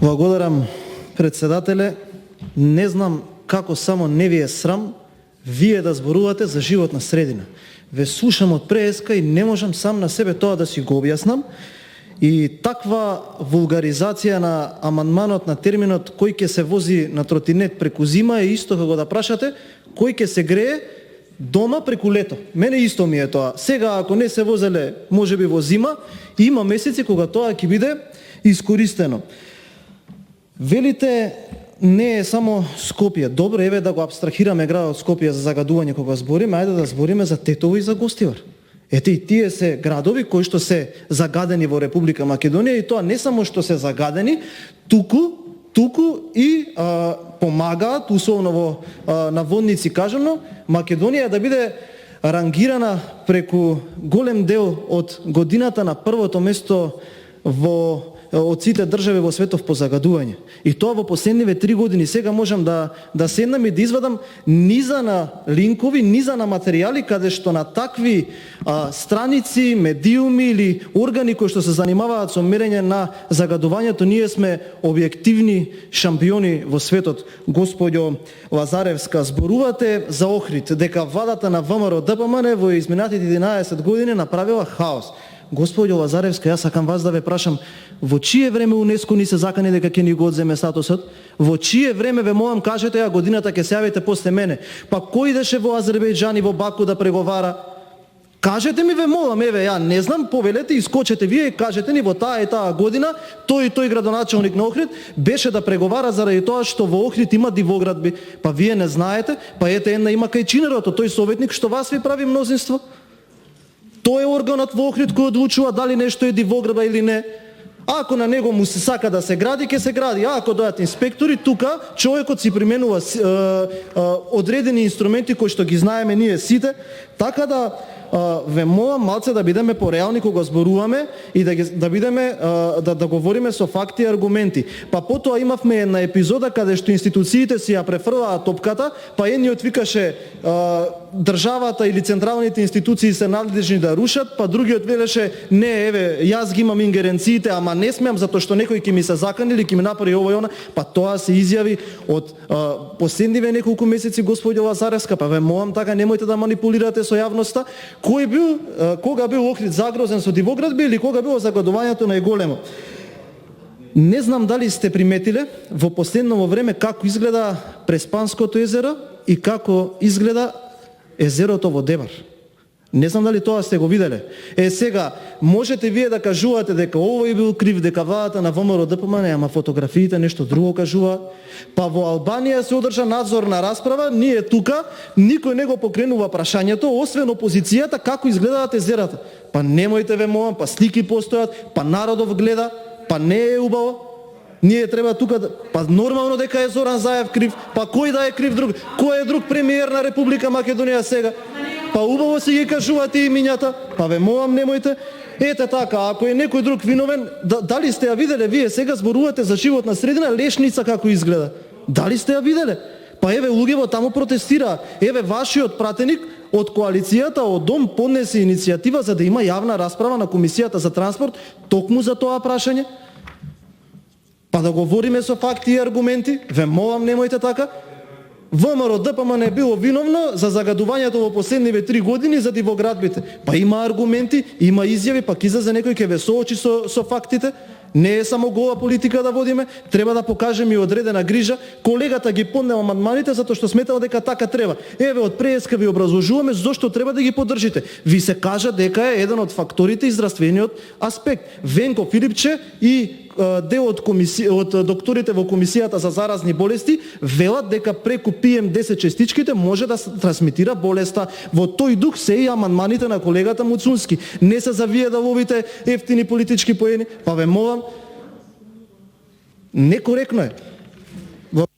Благодарам, председателе. Не знам како само не ви е срам вие да зборувате за животна средина. Ве слушам од преска и не можам сам на себе тоа да си го објаснам. И таква вулгаризација на амандманот на терминот кој ќе се вози на тротинет преку зима е исто како да прашате кој ќе се грее дома преку лето. Мене исто ми е тоа. Сега ако не се возеле можеби во зима, има месеци кога тоа ќе биде искористено. Велите не е само Скопје. Добро, еве да го абстрахираме градот Скопје за загадување кога збориме, ајде да збориме за Тетово и за Гостивар. Ете и тие се градови кои што се загадени во Република Македонија и тоа не само што се загадени, туку и помагаат, условно во наводници кажано, Македонија да биде рангирана преку голем дел од годината на првото место од сите држави во светов по загадување. И тоа во последниве 3 години. Сега можам да седнам и да извадам низа на линкови, низа на материјали каде што на такви страници, медиуми или органи кои што се занимаваат со мерење на загадувањето, ние сме објективни шампиони во светот. Господјо Лазаревска, зборувате за Охрид, дека владата на ВМРО ДПМН во изминатите 11 години направила хаос. Господјо Лазаревска, јас сакам вас да ве прашам, во чие време УНЕСКО ни се закани дека ќе ни го одземе статусот? Во чие време, ве молам, кажете ја годината, ќе се јавите после мене. Па кој идеше во Азербејџан и во Баку да преговара? Кажете ми, ве молам, еве, ја не знам, повелете, искочете вие и кажете ни во таа и таа година, тој и тој градоначалник на Охрид беше да преговара заради тоа што во Охрид има дивоградби. Па вие не знаете, па ете една има кај Чинерото, тој советник што вас ви прави мнозинство. Тој е органот во Охрид кој одлучува дали нешто е дивоградба или не. Ако на него му се сака да се гради, ќе се гради. А ако дојат инспектори, тука човекот си применува одредени инструменти кои што ги знаеме ние сите, така да ве молам малце да бидеме пореални кога зборуваме и да бидеме да говориме со факти и аргументи. Па потоа имавме една епизода каде што институциите си ја префрлаа топката, па едниот викаше државата или централните институции се надлежни да рушат, па другиот велеше не, еве, јас ги имам ингеренциите, ама не смеам затоа што некој ќе ми се закани или ќе ми направи ова и она. Па тоа се изјави од последниве неколку месеци, господјо Лазаревска, па ве молам така немојте да манипулирате со јавноста. Кој бил, кога бил Охрид загрозен со дивоградби или кога било загадувањето најголемо? Не знам дали сте приметиле во последно време како изгледа Преспанското езеро и како изгледа езерото во Девар. Не знам дали тоа сте го виделе. Сега, можете вие да кажувате дека овој бил крив, дека владата на ВМРО ДПМН, ама фотографиите нешто друго кажуваат. Па во Албанија се одржа надзорна расправа, ние тука, никој не го покренува прашањето, освен опозицијата, како изгледаат езерата. Па немојте ве молам, па слики постојат, па народов гледа, па не е убаво. Ние треба тука па нормално дека е Зоран Заев крив, па кој да е крив друг? Кој е друг премиер на Република Македонија сега? Па убаво си ги кажувате имињата, па ве молам немојте. Ете така, ако е некој друг виновен, дали сте ја виделе вие сега зборувате за животна средина, Лешница како изгледа? Дали сте ја виделе? Па еве луѓето таму протестира. Еве вашиот пратеник од коалицијата од Дом поднесе иницијатива за да има јавна расправа на Комисијата за транспорт токму за тоа прашање. Па да говориме со факти и аргументи, ве молам немојте така. ВМРО ДПМН е било виновно за загадувањето во последниве 3 години за дивоградбите. Па има аргументи, има изјави, пак излезе некој ќе ве соочи со фактите. Не е само гола политика да водиме, треба да покажеме и одредена грижа. Колегата ги поднел амандманите затоа што сметал дека така треба. Еве од преска ви образложуваме зошто треба да ги поддржите. Ви се кажа дека е еден од факторите и здравствениот аспект. Венко Филипче и дел од докторите во Комисијата за заразни болести велат дека преку PM10 частичките може да се трансмитира болеста. Во тој дух се и амандманите на колегата Муцунски. Не се за вие да ловите ефтини политички поени, па ве молам, некоректно е.